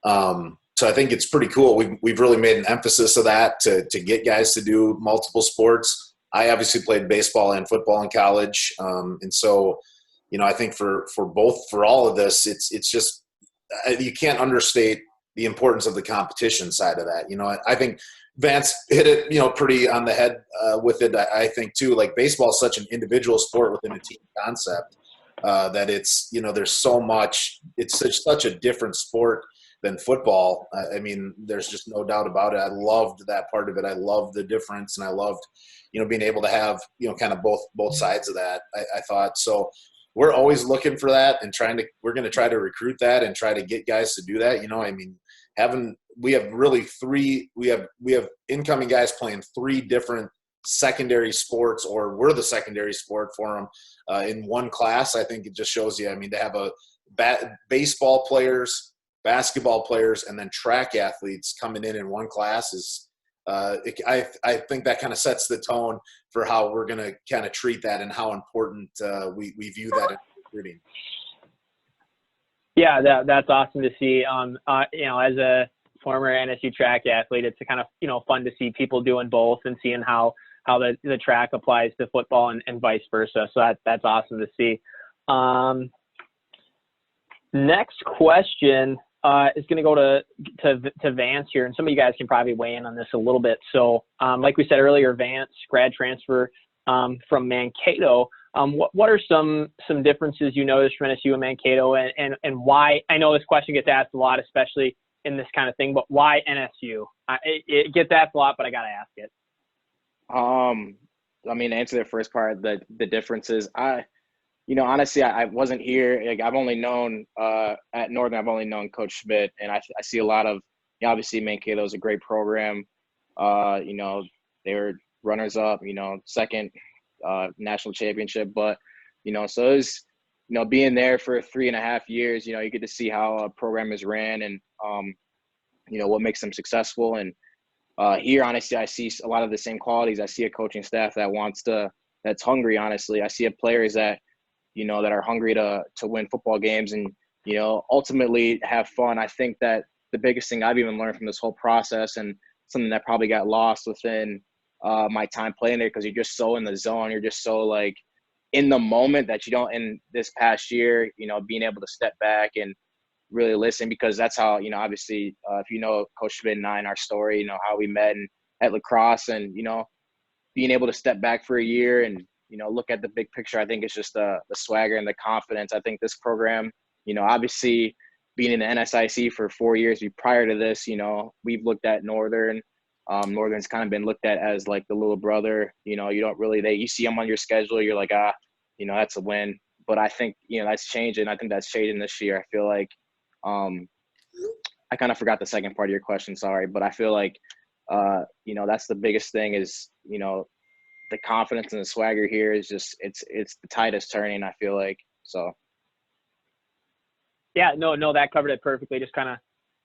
So I think it's pretty cool. We've really made an emphasis of that to get guys to do multiple sports. I obviously played baseball and football in college. And so, I think for all of this, it's just, you can't understate the importance of the competition side of that. I think Vance hit it, pretty on the head with it. I think too, like baseball is such an individual sport within a team concept that it's, there's so much, it's such a different sport than football. I mean, there's just no doubt about it. I loved that part of it. I loved the difference, and I loved, being able to have, kind of both sides of that. I thought so. We're always looking for that and we're going to try to recruit that and try to get guys to do that. I mean, we have incoming guys playing 3 different secondary sports, or we're the secondary sport for them in one class. I think it just shows you, I mean, to have baseball players, basketball players, and then track athletes coming in one class is, I think that kind of sets the tone for how we're going to kind of treat that and how important we view that in recruiting. Yeah,
that's awesome to see. As a former NSU track athlete, it's kind of, fun to see people doing both and seeing how the track applies to football and vice versa. So that's awesome to see. Next question is going to go to Vance here, and some of you guys can probably weigh in on this a little bit. So, like we said earlier, Vance, grad transfer from Mankato. What are some differences you noticed from NSU and Mankato, and why? I know this question gets asked a lot, especially in this kind of thing, but why NSU? It gets asked a lot, but I got to ask it.
I mean, to answer the first part, the differences, honestly, I wasn't here. Like, I've only known at Northern, I've only known Coach Schmidt, and I see a lot of, obviously Mankato is a great program. They were runners up, second national championship, but so it was, being there for 3.5 years, you get to see how a program is ran and what makes them successful. And here, honestly, I see a lot of the same qualities. I see a coaching staff that's hungry. Honestly, I see players that that are hungry to win football games and, ultimately have fun. I think that the biggest thing I've even learned from this whole process, and something that probably got lost within my time playing there, because you're just so in the zone. You're just so like in the moment that you don't, in this past year, being able to step back and really listen, because that's how, obviously, if Coach Schmidt and I and our story, how we met at lacrosse, and, being able to step back for a year and, look at the big picture. I think it's just the swagger and the confidence. I think this program, obviously, being in the NSIC for 4 years prior to this, we've looked at Northern. Northern's kind of been looked at as like the little brother. You don't really you see them on your schedule, you're like, that's a win. But I think that's changing. I think that's changing this year. I feel like I kind of forgot the second part of your question. Sorry, but I feel like that's the biggest thing is the confidence and the swagger here is just it's the tide is turning. I feel like so.
Yeah, no, that covered it perfectly. Just kind of,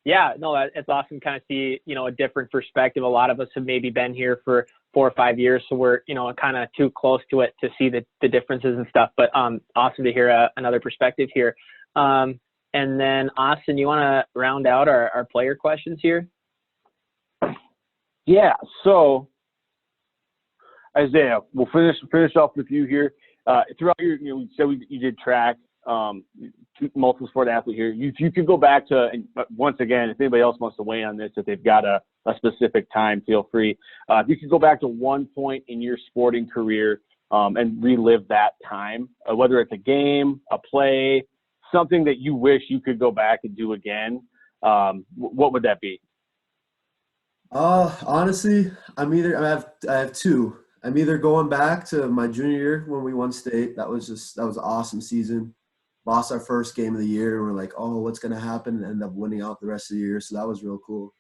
it's awesome to kind of see, a different perspective. A lot of us have maybe been here for 4 or 5 years, so we're, kind of too close to it to see the differences and stuff. But awesome to hear another perspective here. And then Austin, you want to round out our player questions here?
Yeah. So Isaiah, we'll finish off with you here. Throughout your, you said you did track. Multiple sport athlete here. If you could go back to, and once again, if anybody else wants to weigh on this, if they've got a specific time, feel free. If you could go back to one point in your sporting career and relive that time, whether it's a game, a play, something that you wish you could go back and do again, what would that be?
Honestly, I have two. I'm either going back to my junior year when we won state. That was an awesome season. Lost our first game of the year. And we're like, oh, what's going to happen? And end up winning out the rest of the year. So that was real cool.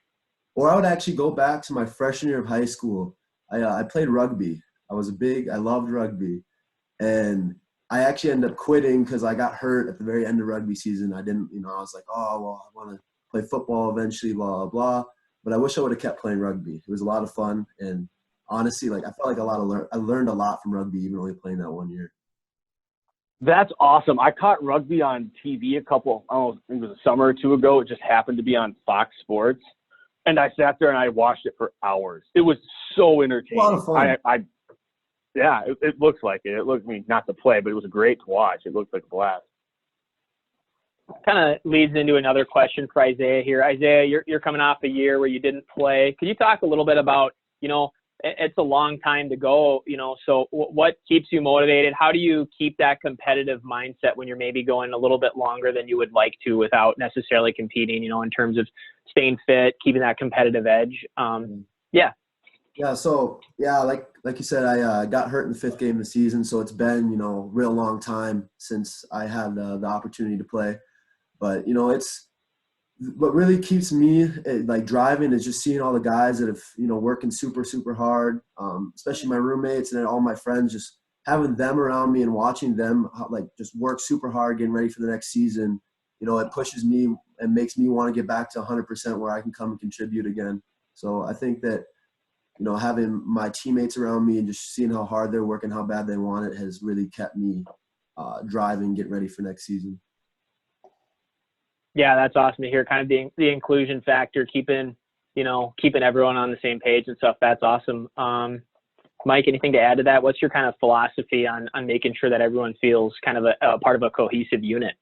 Or I would actually go back to my freshman year of high school. I played rugby. I loved rugby. And I actually ended up quitting because I got hurt at the very end of rugby season. I didn't, I was like, oh, well, I want to play football eventually, blah, blah, blah. But I wish I would have kept playing rugby. It was a lot of fun. And honestly, I felt like I learned a lot from rugby, even only playing that 1 year.
That's awesome. I caught rugby on TV I think it was a summer or two ago. It just happened to be on Fox Sports. And I sat there and I watched it for hours. It was so entertaining. A lot of fun. It looks like it. It looked, not to play, but it was great to watch. It looked like a blast.
Kind of leads into another question for Isaiah here. Isaiah, you're coming off a year where you didn't play. Could you talk a little bit about, it's a long time to go, so what keeps you motivated? How do you keep that competitive mindset when you're maybe going a little bit longer than you would like to without necessarily competing, in terms of staying fit, keeping that competitive edge?
Yeah. So like you said, I got hurt in the 5th game of the season. So it's been, a real long time since I had the opportunity to play. But, it's what really keeps me driving is just seeing all the guys that have, working super, super hard, especially my roommates and then all my friends, just having them around me and watching them just work super hard, getting ready for the next season. It pushes me and makes me want to get back to 100% where I can come and contribute again. So I think that, having my teammates around me and just seeing how hard they're working, how bad they want it has really kept me driving, get ready for next season.
Yeah, that's awesome to hear. Kind of the inclusion factor, keeping everyone on the same page and stuff. That's awesome. Mike, anything to add to that? What's your kind of philosophy on making sure that everyone feels kind of a part of a cohesive unit?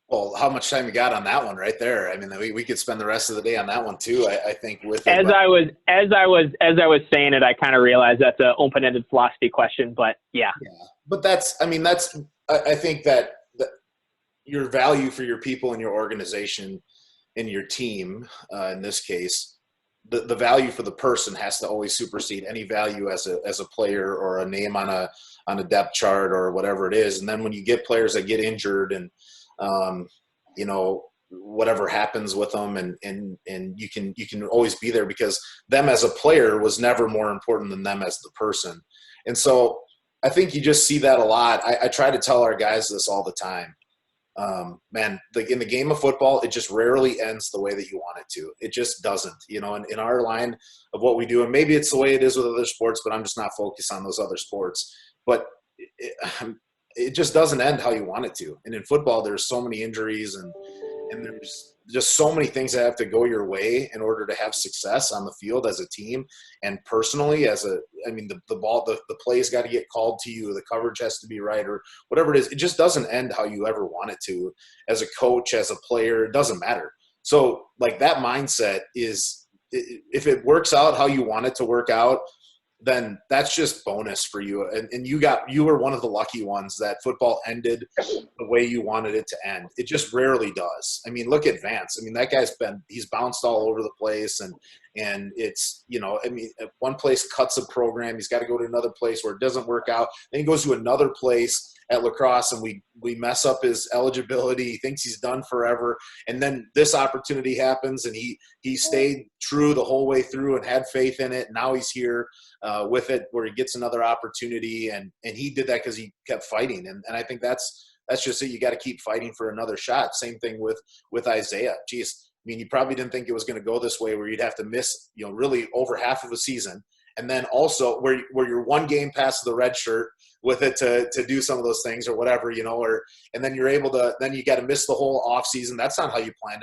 Well, how much time you got on that one right there? I mean, we could spend the rest of the day on that one too. I think with
as I was saying it, I kind of realized that's an open-ended philosophy question, but yeah.
But I think that your value for your people and your organization and your team, in this case, the value for the person has to always supersede any value as a player or a name on a depth chart or whatever it is. And then when you get players that get injured and whatever happens with them and you can always be there because them as a player was never more important than them as the person. And so I think you just see that a lot. I try to tell our guys this all the time. In the game of football, it just rarely ends the way that you want it to. It just doesn't, and in our line of what we do, and maybe it's the way it is with other sports, but I'm just not focused on those other sports. But it just doesn't end how you want it to. And in football, there's so many injuries and there's just so many things that have to go your way in order to have success on the field as a team and personally the play's got to get called to you, the coverage has to be right or whatever it is. It just doesn't end how you ever want it to as a coach, as a player, it doesn't matter. So that mindset is, if it works out how you want it to work out, then that's just bonus for you. And you were one of the lucky ones that football ended the way you wanted it to end. It just rarely does. I mean, look at Vance. I mean, that he's bounced all over the place, and it's, I mean, one place cuts a program, he's got to go to another place where it doesn't work out. Then he goes to another place at lacrosse, and we mess up his eligibility. He thinks he's done forever, and then this opportunity happens, and he stayed true the whole way through and had faith in it. Now he's here with it, where he gets another opportunity, and he did that because he kept fighting, and I think that's just it. You got to keep fighting for another shot. Same thing with Isaiah. Geez, I mean, you probably didn't think it was going to go this way, where you'd have to miss, really over half of a season. And then also where you're one game past the red shirt with it to do some of those things or whatever, and then you're able to, then you got to miss the whole off season. That's not how you planned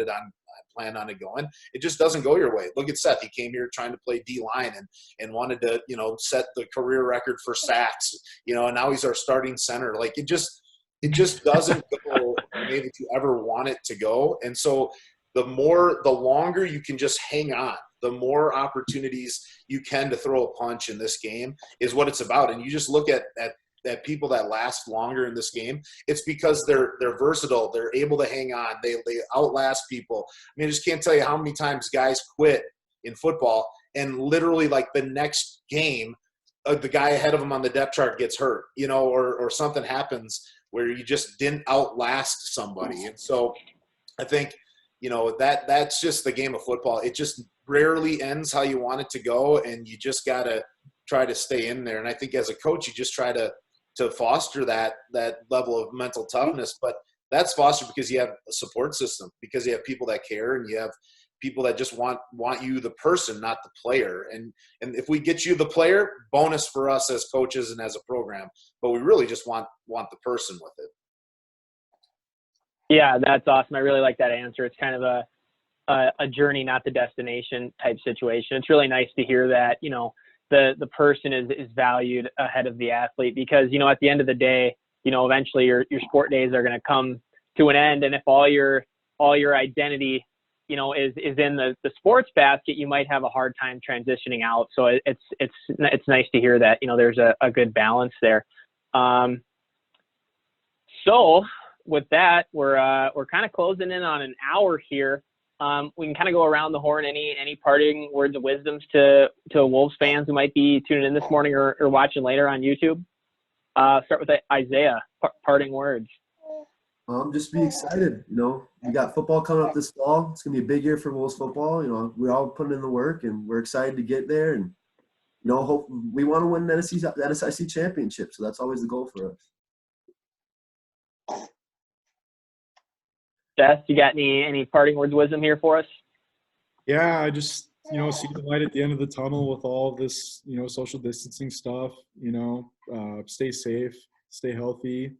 on it going. It just doesn't go your way. Look at Seth. He came here trying to play D-line and wanted to, set the career record for sacks, and now he's our starting center. Like it just doesn't go the way that you ever want it to go. And so the longer you can just hang on, the more opportunities you can to throw a punch in this game is what it's about. And you just look at people that last longer in this game, it's because they're versatile. They're able to hang on. They outlast people. I mean, I just can't tell you how many times guys quit in football and literally like the next game, the guy ahead of them on the depth chart gets hurt, or something happens where you just didn't outlast somebody. And so I think, that's just the game of football. It just rarely ends how you want it to go, and you just got to try to stay in there. And I think as a coach, you just try to foster that level of mental toughness. But that's fostered because you have a support system, because you have people that care, and you have people that just want you, the person, not the player. And if we get you the player, bonus for us as coaches and as a program. But we really just want the person with it.
Yeah, that's awesome. I really like that answer. It's kind of a journey, not the destination type situation. It's really nice to hear that, the person is valued ahead of the athlete, because, at the end of the day, eventually your sport days are going to come to an end. And if all your identity, is in the sports basket, you might have a hard time transitioning out. So it's nice to hear that, there's a good balance there. So with that, we're kind of closing in on an hour here. We can kind of go around the horn. Any parting words of wisdoms to Wolves fans who might be tuning in this morning or watching later on YouTube? Start with Isaiah. Parting words.
Just be excited. We got football coming up this fall. It's gonna be a big year for Wolves football. We're all putting in the work, and we're excited to get there. And hope we want to win the NSIC championship. So that's always the goal for us.
Seth, you got any parting words of wisdom here for us?
Yeah, I just, see the light at the end of the tunnel with all this, social distancing stuff, stay safe, stay healthy,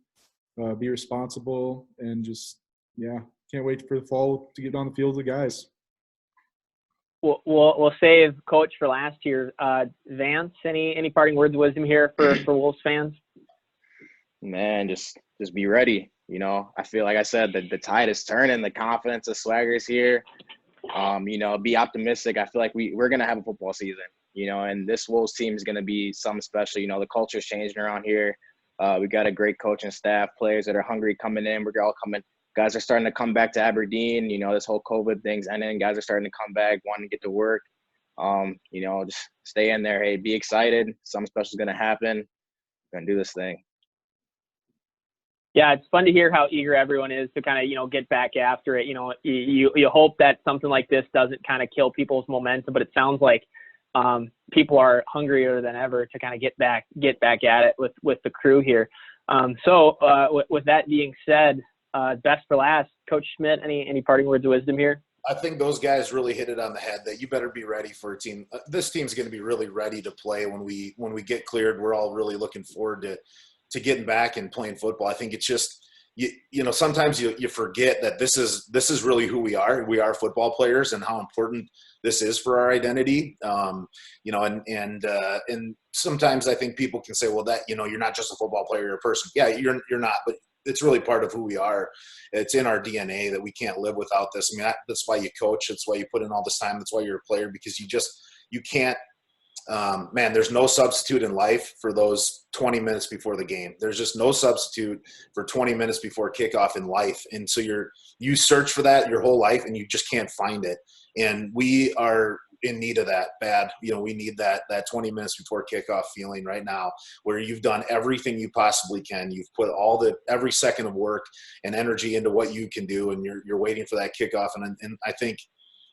be responsible, and just, can't wait for the fall to get on the field with the guys.
We'll save Coach for last year. Vance, any parting words of wisdom here for Wolves fans?
Man, just be ready. I feel like I said that the tide is turning, the confidence of Swagger's here. Be optimistic. I feel like we're going to have a football season, and this Wolves team is going to be something special. The culture's changing around here. We got a great coaching staff, players that are hungry coming in. We're all coming. Guys are starting to come back to Aberdeen. This whole COVID thing's ending. Guys are starting to come back, wanting to get to work. Just stay in there. Hey, be excited. Something special is going to happen. We're going to do this thing.
Yeah, it's fun to hear how eager everyone is to kind of, get back after it. You hope that something like this doesn't kind of kill people's momentum, but it sounds like people are hungrier than ever to kind of get back at it with the crew here. So with that being said, best for last, Coach Schmidt, any parting words of wisdom here?
I think those guys really hit it on the head that you better be ready for a team. This team's going to be really ready to play when we get cleared. We're all really looking forward to getting back and playing football. I think it's just, sometimes you forget that this is really who we are. We are football players, and how important this is for our identity. And sometimes I think people can say, well, that, you're not just a football player, you're a person. Yeah, you're not, but it's really part of who we are. It's in our DNA that we can't live without this. I mean, that's why you coach. That's why you put in all this time. That's why you're a player, because you can't man, there's no substitute in life for those 20 minutes before the game. There's just no substitute for 20 minutes before kickoff in life. And so you search for that your whole life and you just can't find it. And we are in need of that bad. We need that 20 minutes before kickoff feeling right now, where you've done everything you possibly can. You've put every second of work and energy into what you can do, and you're waiting for that kickoff. And I think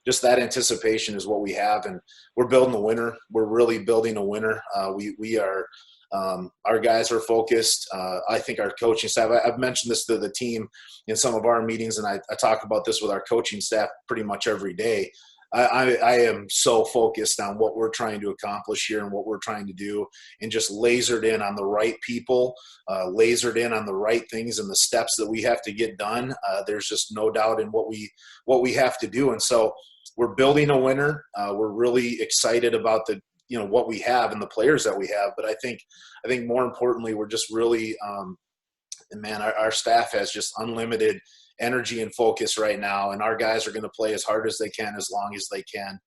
just that anticipation is what we have, and we're building a winner. We're really building a winner. We are. Our guys are focused. I think our coaching staff, I've mentioned this to the team in some of our meetings, and I talk about this with our coaching staff pretty much every day. I am so focused on what we're trying to accomplish here and what we're trying to do, and just lasered in on the right people, lasered in on the right things and the steps that we have to get done. There's just no doubt in what we have to do. And so we're building a winner. We're really excited about what we have and the players that we have. But I think more importantly, we're just really, our staff has just unlimited energy and focus right now, and our guys are going to play as hard as they can, as long as they can.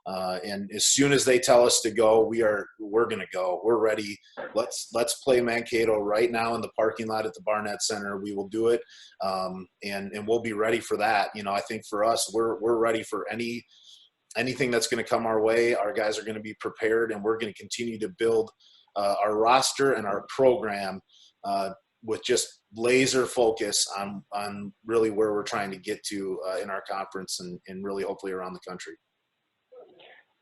And as soon as they tell us to go, we're going to go. We're ready. Let's play Mankato right now in the parking lot at the Barnett Center. We will do it. And we'll be ready for that. I think for us, we're ready for anything that's going to come our way. Our guys are going to be prepared, and we're going to continue to build our roster and our program with just laser focus on really where we're trying to get to in our conference and really hopefully around the country.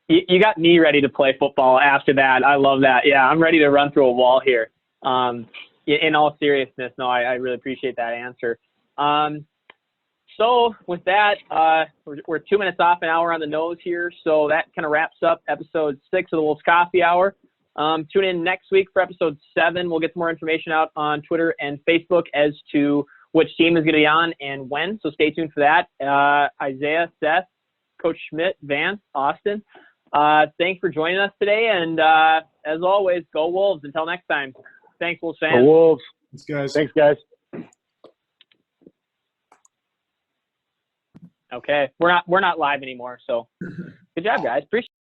You got me ready to play football after that. I love that. Yeah, I'm ready to run through a wall here. In all seriousness, no, I really appreciate that answer. So with that, we're 2 minutes off, an hour on the nose here. So that kind of wraps up episode 6 of the Wolves Coffee Hour. Tune in next week for episode 7. We'll get some more information out on Twitter and Facebook as to which team is going to be on and when. So stay tuned for that. Isaiah, Seth, Coach Schmidt, Vance, Austin, thanks for joining us today. And as always, go Wolves. Until next time. Thanks, Wolves fans.
Go Wolves.
Thanks, guys.
Okay, we're not live anymore. So good job, guys. Appreciate it.